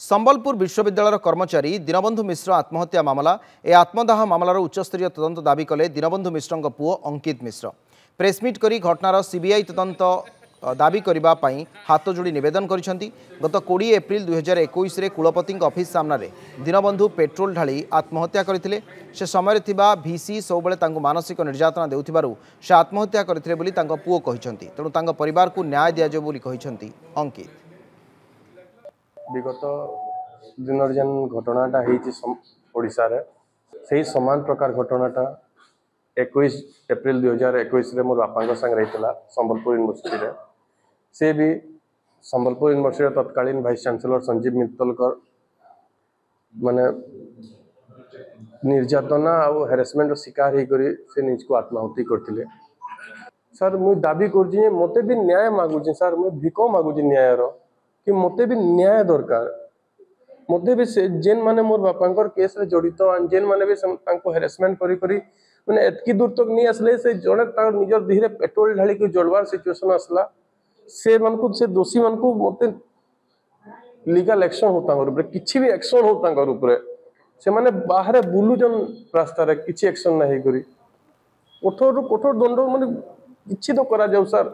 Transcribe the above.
संबलपुर विश्वविद्यालय कर्मचारी दीनबंधु मिश्र आत्महत्या मामला ए आत्मदाह मामलार उच्चस्तरीय तदंत दाबी कले दीनबंधु मिश्र पुओ अंकित मिश्र प्रेसमिट करी घटनार सीबीआई तदंत दाबी करने हाथ जोड़ी नवेदन करिसेंती। गत 20 एप्रिल 2021 रे कुलपति ऑफिस सामने दीनबंधु पेट्रोल ढाली आत्महत्या करथिले। से समय थिबा भीसी सबले तांको मानसिक निर्यातना देउथिबारु से आत्महत्या करथिले बोली तांको पुओ कहिसेंती। तेणु तांको परिवार को न्याय दिया जाय बोली कहिसेंती अंकित। विगत दिन जेन घटनाटा ओडिशा रे सही समान प्रकार घटनाटा 21 एप्रिल 2021 रे मोर बापा संग रहीतला संबलपुर यूनिवर्सिटी रे। से भी संबलपुर यूनिवर्सिटी तत्कालीन वाइस चांसलर संजीव मित्तलकर माने निर्यातना और हेरासमेंट शिकार होकर से निज को आत्माहुति करथिले। सर मुझे दाबी कर मते भी न्याय मागुची सर मुझे भिक मागुची न्याय रो कि मते भी न्याय दरकार। मते भी से जेन माने मोर बापांकर केस रे जड़ित जेन माने भी तांको हेरासमेंट करी करी माने एतकी दूर तक नहीं आसले से जड़े तार निजर धीरे पेट्रोल ढाली के जड़वार सिचुएशन आसला से मानकु से दोषी मानकु मते लीगल एक्शन होता ऊपर किछि भी एक्शन होता ऊपर से माने बाहर बुलु जन रास्ता रे किछि एक्शन नहीं करी कठोर कठोर दंड माने किछि तो करा जाऊ सर।